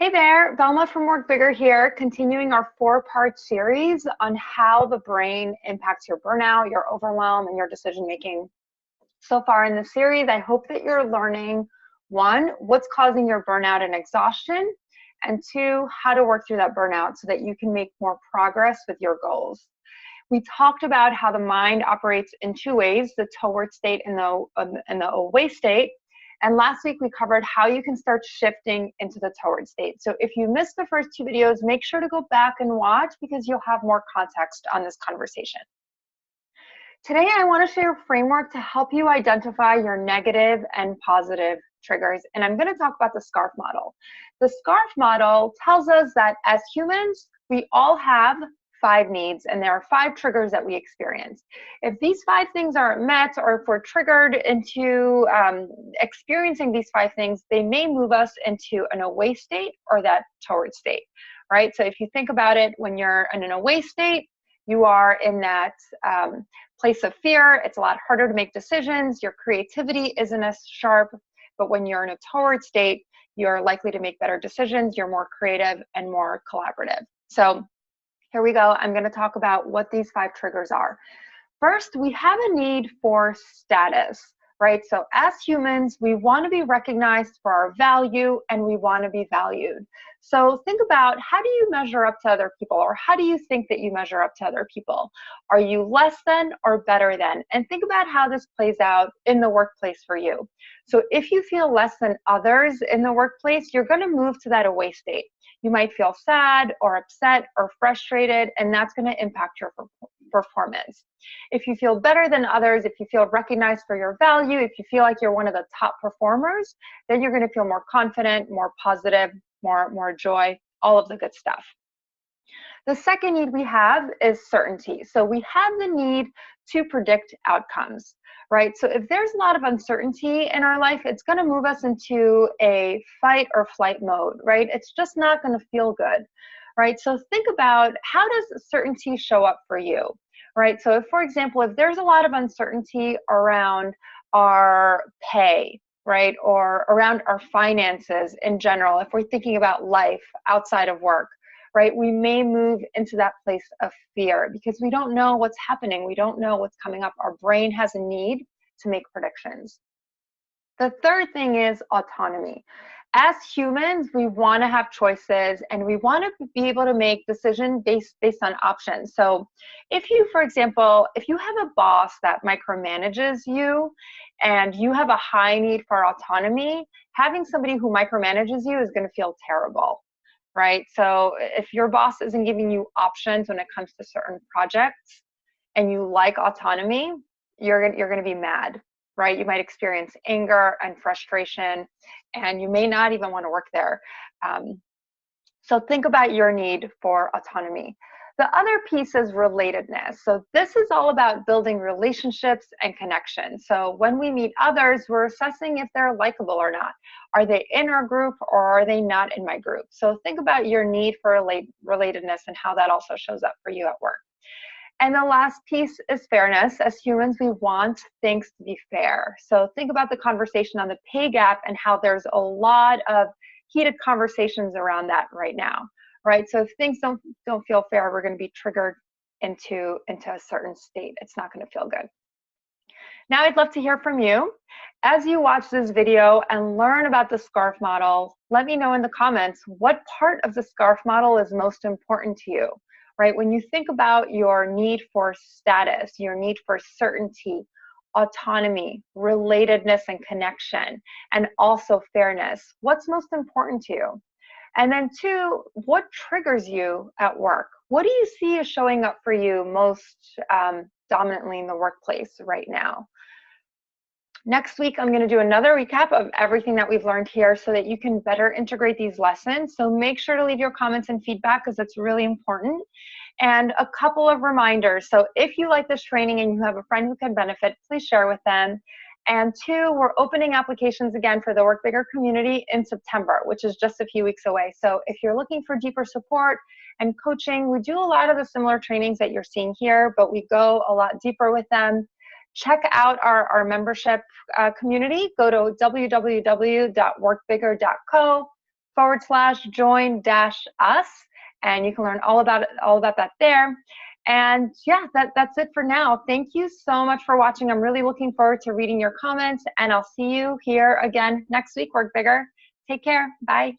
Hey there, Velma from Work Bigger here, continuing our four-part series on how the brain impacts your burnout, your overwhelm, and your decision making. So far in the series, I hope that you're learning, one, what's causing your burnout and exhaustion, and two, how to work through that burnout so that you can make more progress with your goals. We talked about how the mind operates in two ways, the toward state and the away state. And last week we covered how you can start shifting into the toward state. So if you missed the first two videos, make sure to go back and watch because you'll have more context on this conversation. Today I want to share a framework to help you identify your negative and positive triggers. And I'm going to talk about the SCARF model. The SCARF model tells us that as humans, we all have 5 needs, and there are 5 triggers that we experience. If these 5 things aren't met, or if we're triggered into experiencing these 5 things, they may move us into an away state or that toward state, right? So if you think about it, when you're in an away state, you are in that place of fear. It's a lot harder to make decisions. Your creativity isn't as sharp. But when you're in a toward state, you're likely to make better decisions. You're more creative and more collaborative. So here we go. I'm going to talk about what these 5 triggers are. First, we have a need for status, right? So as humans, we want to be recognized for our value and we want to be valued. So think about, how do you measure up to other people, or how do you think that you measure up to other people? Are you less than or better than? And think about how this plays out in the workplace for you. So if you feel less than others in the workplace, you're going to move to that away state. You might feel sad or upset or frustrated, and that's going to impact your performance. If you feel better than others, if you feel recognized for your value, if you feel like you're one of the top performers, then you're going to feel more confident, more positive, more joy, all of the good stuff. The second need we have is certainty. So we have the need to predict outcomes, right? So if there's a lot of uncertainty in our life, it's going to move us into a fight or flight mode, right? It's just not going to feel good, right? So think about, how does certainty show up for you, right? So if, for example, if there's a lot of uncertainty around our pay, right, or around our finances in general, if we're thinking about life outside of work, right, we may move into that place of fear because we don't know what's happening. We don't know what's coming up. Our brain has a need to make predictions. The third thing is autonomy. As humans, we want to have choices and we want to be able to make decisions based on options. So if you, for example, if you have a boss that micromanages you and you have a high need for autonomy, having somebody who micromanages you is going to feel terrible, right? So if your boss isn't giving you options when it comes to certain projects and you like autonomy, you're going to be mad, right? You might experience anger and frustration, and you may not even want to work there. So think about your need for autonomy. The other piece is relatedness. So this is all about building relationships and connections. So when we meet others, we're assessing if they're likable or not. Are they in our group or are they not in my group? So think about your need for relatedness and how that also shows up for you at work. And the last piece is fairness. As humans, we want things to be fair. So think about the conversation on the pay gap and how there's a lot of heated conversations around that right now, right? So if things don't feel fair, we're going to be triggered into a certain state. It's not going to feel good. Now I'd love to hear from you. As you watch this video and learn about the SCARF model, let me know in the comments what part of the SCARF model is most important to you. Right? When you think about your need for status, your need for certainty, autonomy, relatedness and connection, and also fairness, what's most important to you? And then 2, what triggers you at work? What do you see as showing up for you most dominantly in the workplace right now? Next week, I'm going to do another recap of everything that we've learned here so that you can better integrate these lessons. So make sure to leave your comments and feedback because it's really important. And a couple of reminders. So if you like this training and you have a friend who can benefit, please share with them. And 2, we're opening applications again for the Work Bigger community in September, which is just a few weeks away. So if you're looking for deeper support and coaching, we do a lot of the similar trainings that you're seeing here, but we go a lot deeper with them. Check out our membership community. Go to www.workbigger.co. /join-us, and you can learn all about that there. And yeah, that's it for now. Thank you so much for watching. I'm really looking forward to reading your comments, and I'll see you here again next week. Work bigger. Take care. Bye.